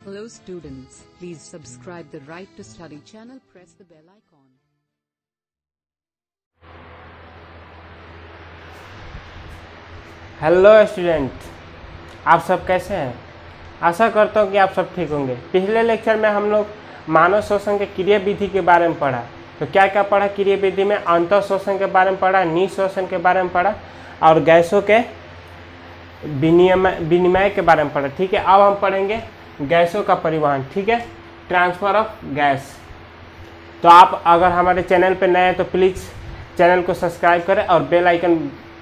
Hello students, please subscribe the Right to Study channel, press the bell icon. Hello student, आप सब कैसे हैं। आशा करता हूँ कि आप सब ठीक होंगे। पिछले लेक्चर में हम लोग मानव श्वसन के क्रिया विधि के बारे में पढ़ा। तो क्या क्या पढ़ा क्रिया विधि में? अंतः श्वसन के बारे में पढ़ा, निःश्वसन के बारे में पढ़ा और गैसों के विनिमय के बारे में पढ़ा। ठीक है, अब हम पढ़ेंगे गैसों का परिवहन। ठीक है, ट्रांसफर ऑफ गैस। तो आप अगर हमारे चैनल पर नए हैं तो प्लीज़ चैनल को सब्सक्राइब करें और बेल आइकन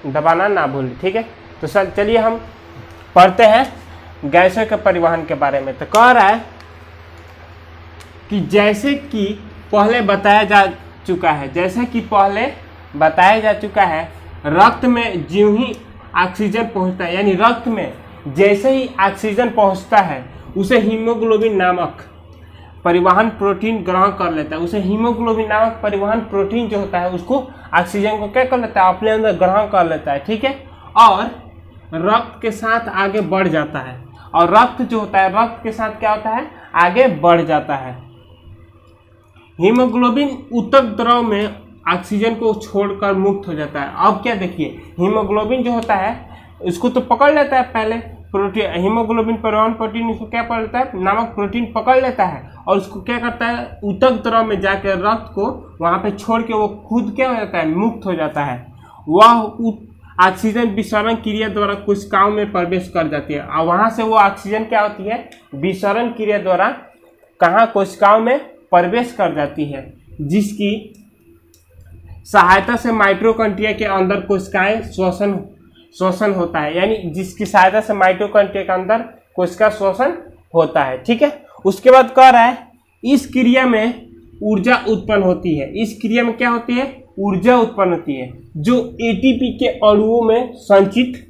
दबाना ना भूलें। ठीक है, तो सर चलिए हम पढ़ते हैं गैसों के परिवहन के बारे में। तो कह रहा है कि जैसे कि पहले बताया जा चुका है, रक्त में ज्यों ही ऑक्सीजन पहुंचता है, यानी रक्त में जैसे ही ऑक्सीजन पहुंचता है उसे हीमोग्लोबिन नामक परिवहन प्रोटीन ग्रहण कर लेता है। उसे हीमोग्लोबिन नामक परिवहन प्रोटीन जो होता है उसको ऑक्सीजन को क्या कर लेता है, अपने अंदर ग्रहण कर लेता है। ठीक है, और रक्त के साथ आगे बढ़ जाता है। और रक्त जो होता है, रक्त के साथ क्या होता है, आगे बढ़ जाता है। हीमोग्लोबिन ऊतक द्रव में ऑक्सीजन को छोड़कर मुक्त हो जाता है। अब क्या देखिए, हीमोग्लोबिन जो होता है इसको तो पकड़ लेता है पहले प्रोटीन, हीमोग्लोबिन परिवहन प्रोटीन इसको क्या पकड़ लेता है, नामक प्रोटीन पकड़ लेता है और उसको क्या करता है, ऊतक द्रव में जाकर रक्त को वहां पे छोड़ के वो खुद क्या हो जाता है, मुक्त हो जाता है। वह ऑक्सीजन विसरण क्रिया द्वारा कोशिकाओं में प्रवेश कर जाती है और वहां से वो ऑक्सीजन क्या होती है, विसरण क्रिया द्वारा कहाँ, कोशिकाओं में प्रवेश कर जाती है, जिसकी सहायता से माइटोकॉन्ड्रिया के अंदर कोशिकाएं श्वसन होता है। यानी जिसकी सहायता से माइटोकॉन्ड्रिया के अंदर कोशिका श्वसन होता है। ठीक है, उसके बाद कह रहा है इस क्रिया में ऊर्जा उत्पन्न होती है। इस क्रिया में क्या होती है, ऊर्जा उत्पन्न होती है जो एटीपी के अणुओं में संचित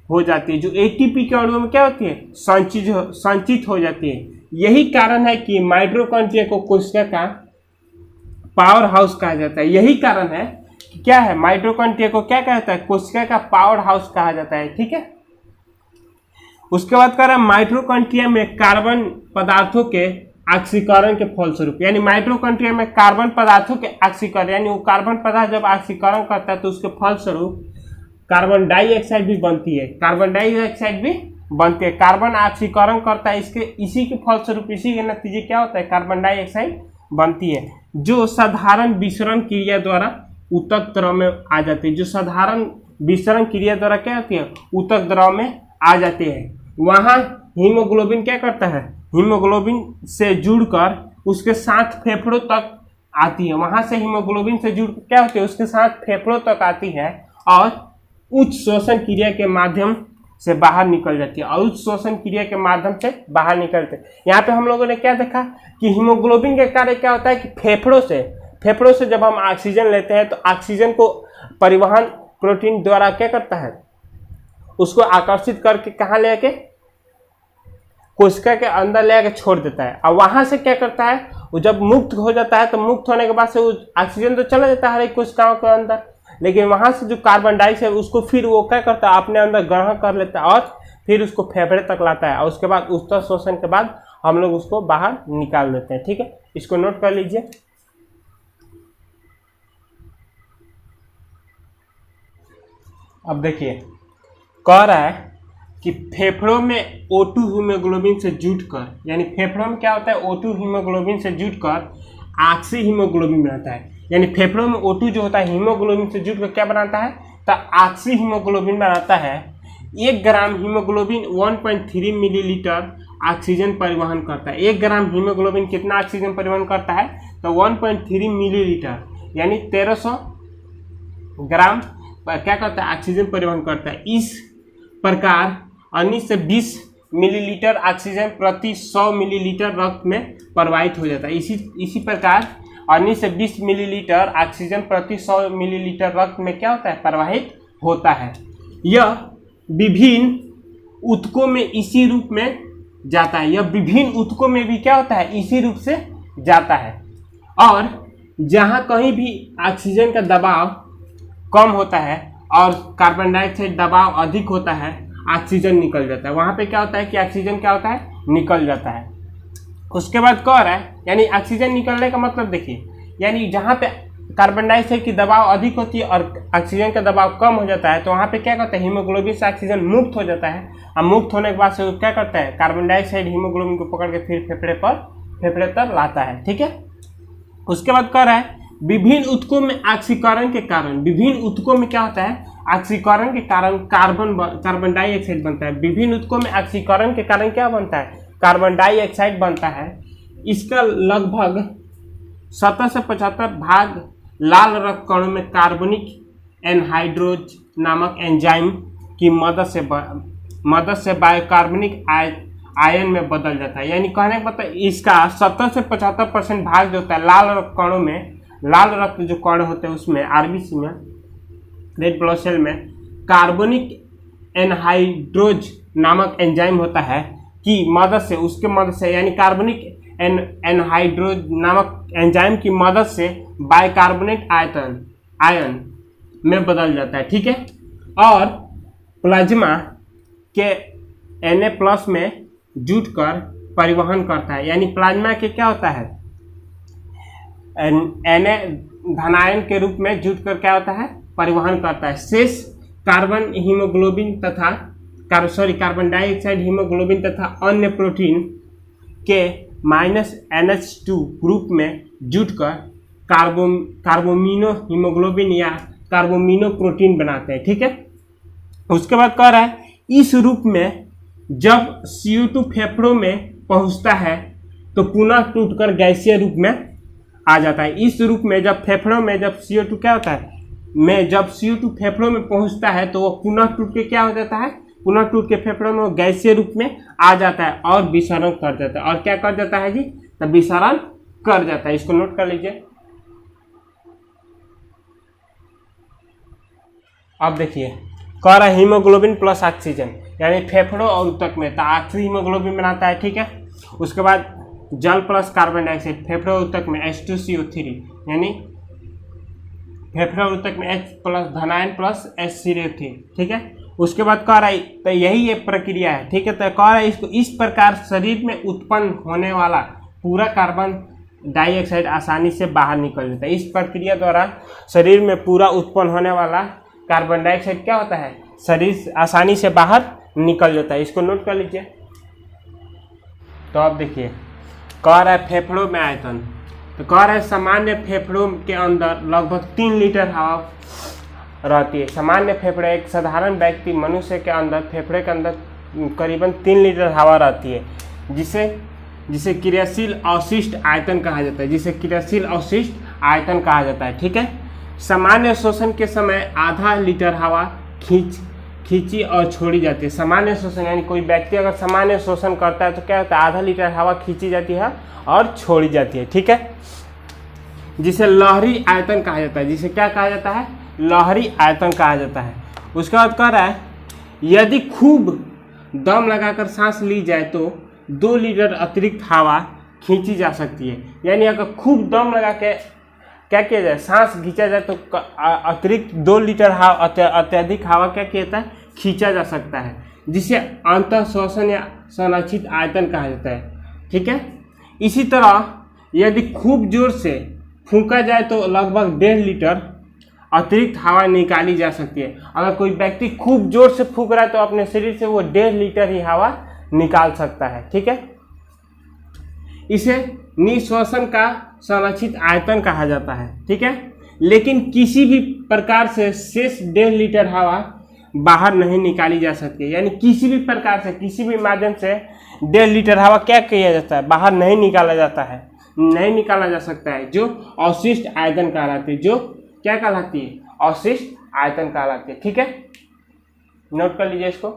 हो जाती है। जो एटीपी के अणुओं में क्या होती है, संचित हो जाती है। यही कारण है कि माइटोकॉन्ड्रिया को कोशिका का पावर हाउस कहा जाता है। यही कारण है कि क्या है, माइटोकॉन्ड्रिया को क्या कहता है, कोशिका का पावर हाउस कहा जाता है। ठीक है, उसके बाद कह रहा है माइटोकॉन्ड्रिया में कार्बन पदार्थों के ऑक्सीकरण के फलस्वरूप, यानी माइटोकॉन्ड्रिया में कार्बन पदार्थों के ऑक्सीकरण, यानी वो कार्बन पदार्थ जब ऑक्सीकरण करता है तो उसके फलस्वरूप कार्बन डाइऑक्साइड भी बनती है। कार्बन ऑक्सीकरण करता है, इसी के फलस्वरूप, इसी के नतीजे क्या होता है, कार्बन डाइऑक्साइड बनती है, जो साधारण विसरण क्रिया द्वारा ऊतक द्रव में आ जाती है। जो साधारण विसरण क्रिया द्वारा क्या होती है, ऊतक द्रव में आ जाती है। वहाँ हीमोग्लोबिन क्या करता है, हीमोग्लोबिन से जुड़कर उसके साथ फेफड़ों तक आती है। वहाँ से हीमोग्लोबिन से जुड़ क्या होती है, उसके साथ फेफड़ों तक आती है और उच्च श्वसन क्रिया के माध्यम से बाहर निकल जाती है। और उच्च श्वसन क्रिया के माध्यम से बाहर निकलते हैं। यहाँ पे हम लोगों ने क्या देखा कि हीमोग्लोबिन के कार्य क्या होता है कि फेफड़ों से जब हम ऑक्सीजन लेते हैं तो ऑक्सीजन को परिवहन प्रोटीन द्वारा क्या करता है, उसको आकर्षित करके कहाँ ले आके, कोशिका के अंदर ले आके छोड़ देता है। और वहां से क्या करता है, वो जब मुक्त हो जाता है तो मुक्त होने के बाद से वो ऑक्सीजन तो चला जाता है हर एक कोशिकाओं के अंदर, लेकिन वहां से जो कार्बन डाइऑक्साइड उसको फिर वो क्या करता है, अपने अंदर ग्रहण कर लेता है और फिर उसको फेफड़े तक लाता है। और उसके बाद ऊतक श्वसन के बाद हम लोग उसको बाहर निकाल देते हैं। ठीक है, इसको नोट कर लीजिए। अब देखिए, कह रहा है कि फेफड़ों में O2 हीमोग्लोबिन से जुटकर, यानी फेफड़ों में क्या होता है, O2 हीमोग्लोबिन से जुटकर ऑक्सी हीमोग्लोबिन बनाता है। यानी फेफड़ों में O2 जो होता है हीमोग्लोबिन से जुटकर क्या बनाता है, तो ऑक्सी हीमोग्लोबिन बनाता है। 1 ग्राम हीमोग्लोबिन 1.3 मिलीलीटर ऑक्सीजन परिवहन करता है। 1 ग्राम हीमोग्लोबिन कितना ऑक्सीजन परिवहन करता है, तो 1.3 मिलीलीटर, यानी 1300 ग्राम क्या करता है, ऑक्सीजन परिवहन करता है। इस प्रकार 19 से 20 मिलीलीटर ऑक्सीजन प्रति 100 मिलीलीटर रक्त में प्रवाहित हो जाता है। इसी प्रकार 19 से 20 मिलीलीटर ऑक्सीजन प्रति 100 मिलीलीटर रक्त में क्या होता है, प्रवाहित होता है। यह विभिन्न ऊतकों में इसी रूप में जाता है। यह विभिन्न ऊतकों में भी क्या होता है, इसी रूप से जाता है। और जहाँ कहीं भी ऑक्सीजन का दबाव कम होता है और कार्बन डाइऑक्साइड दबाव अधिक होता है, ऑक्सीजन निकल जाता है। वहाँ पे क्या होता है कि ऑक्सीजन क्या होता है, निकल जाता है। उसके बाद कह रहा है यानी ऑक्सीजन निकलने का मतलब देखिए, यानी जहाँ पे कार्बन डाइऑक्साइड की दबाव अधिक होती है और ऑक्सीजन का दबाव कम हो जाता है तो वहाँ पे क्या करता है, हीमोग्लोबिन से ऑक्सीजन मुक्त हो जाता है। और मुक्त होने के बाद से वो क्या करता है, कार्बन डाइऑक्साइड हीमोग्लोबिन को पकड़ के फिर फेफड़े तक लाता है। ठीक है, उसके बाद कह रहा है विभिन्न ऊतकों में ऑक्सीकरण के कारण, विभिन्न ऊतकों में क्या होता है, ऑक्सीकरण के कारण कार्बन डाइऑक्साइड बनता है। विभिन्न ऊतकों में ऑक्सीकरण के कारण क्या बनता है, कार्बन डाइऑक्साइड बनता है। इसका लगभग 70 से 75 भाग लाल रक्त कणों में कार्बनिक एनहाइड्रोज नामक एंजाइम की मदद से बायोकार्बनिक आयन में बदल जाता है। यानी कहने का मतलब इसका 70 से 75% भाग जो होता है लाल रक्त कणों में, लाल रक्त जो कण होते हैं उसमें, आरबीसी में, रेड ब्लड सेल में कार्बनिक एनहाइड्रोज नामक एंजाइम होता है की मदद से, उसके मदद से यानी कार्बनिक एनहाइड्रोज नामक एंजाइम की मदद से बाइकार्बोनेट आयन में बदल जाता है। ठीक है, और प्लाज्मा के Na+ में जुटकर परिवहन करता है। यानी प्लाज्मा के क्या होता है, Na धनायन के रूप में जुटकर क्या होता है, परिवहन करता है। शेष कार्बन हीमोग्लोबिन तथा कार्बन डाइऑक्साइड हीमोग्लोबिन तथा अन्य प्रोटीन के -NH2 ग्रुप में जुटकर कार्बोमिनो हीमोग्लोबिन या कार्बोमिनो प्रोटीन बनाते हैं। ठीक है, उसके बाद कह रहा है इस रूप में जब CO2 फेफड़ों में पहुंचता है तो पुनः टूटकर गैसीय रूप में आ जाता है। इस रूप में जब फेफड़ों में जब CO2 क्या होता है, जब CO2 फेफड़ों में पहुंचता है तो वो पुनः टूट के क्या हो जाता है, पुनः टूट के फेफड़ों में वो गैसीय रूप में आ जाता है और विसरण कर जाता है। और क्या कर जाता है जी, तो विसरण कर जाता है। इसको नोट कर लीजिए। अब देखिए कह रहा है हीमोग्लोबिन प्लस ऑक्सीजन, यानी फेफड़ों और ऊतक में तो ऑक्सी हीमोग्लोबिन बनाता है। ठीक है, उसके बाद जल प्लस कार्बन डाइऑक्साइड फेफड़ों और ऊतक में H2CO3, यानी फेफड़ों और ऊतक में H+ धनायन प्लस H3O3। ठीक है, उसके बाद कह रहा है तो यही एक प्रक्रिया है। ठीक है, तो कह रहा है इसको इस प्रकार शरीर में उत्पन्न होने वाला पूरा कार्बन डाइऑक्साइड आसानी से बाहर निकल जाता है। इस प्रक्रिया द्वारा शरीर में पूरा उत्पन्न होने वाला कार्बन डाइऑक्साइड क्या होता है, शरीर आसानी से बाहर निकल जाता है। इसको नोट कर लीजिए। तो अब देखिए कह रहा है फेफड़ों में आयतन, तो कह रहा है सामान्य फेफड़ों के अंदर लगभग 3 लीटर हवा रहती है। सामान्य फेफड़े, एक साधारण व्यक्ति मनुष्य के अंदर फेफड़े के अंदर करीबन 3 लीटर हवा रहती है, जिसे क्रियाशील अवशिष्ट आयतन कहा जाता है, जिसे क्रियाशील अवशिष्ट आयतन कहा जाता है। ठीक है, सामान्य शोषण के समय आधा लीटर हवा खींची और छोड़ी जाती है। सामान्य शोषण यानी कोई व्यक्ति अगर सामान्य शोषण करता है तो क्या होता है, आधा लीटर हवा खींची जाती है और छोड़ी जाती है। ठीक है, जिसे लहरी आयतन कहा जाता है, जिसे क्या कहा जाता है, लहरी आयतन कहा जाता है। उसके बाद कह रहा है यदि खूब दम लगाकर सांस ली जाए तो 2 लीटर अतिरिक्त हवा खींची जा सकती है। यानी अगर खूब दम लगा के क्या किया जाए, सांस खींचा जाए तो अतिरिक्त 2 लीटर अत्यधिक हवा क्या किया जाता है, खींचा जा सकता है, जिसे अंतः श्वसन या संरक्षित आयतन कहा जाता है। ठीक है, इसी तरह यदि खूब जोर से फूंका जाए तो लगभग 1.5 लीटर अतिरिक्त हवा निकाली जा सकती है। अगर कोई व्यक्ति खूब जोर से फूंक रहा है तो अपने शरीर से वो 1.5 लीटर ही हवा निकाल सकता है। ठीक है, इसे निश्वसन का संरक्षित आयतन कहा जाता है। ठीक है, लेकिन किसी भी प्रकार से शेष 1.5 लीटर हवा बाहर नहीं निकाली जा सकती। यानी किसी भी प्रकार से, किसी भी माध्यम से 1.5 लीटर हवा क्या किया जाता है, बाहर नहीं निकाला जाता है, नहीं निकाला जा सकता है, जो अवशिष्ट आयतन कहलाती है, जो क्या कहलाती है, अवशिष्ट आयतन कहलाती है। ठीक है, नोट कर लीजिए इसको।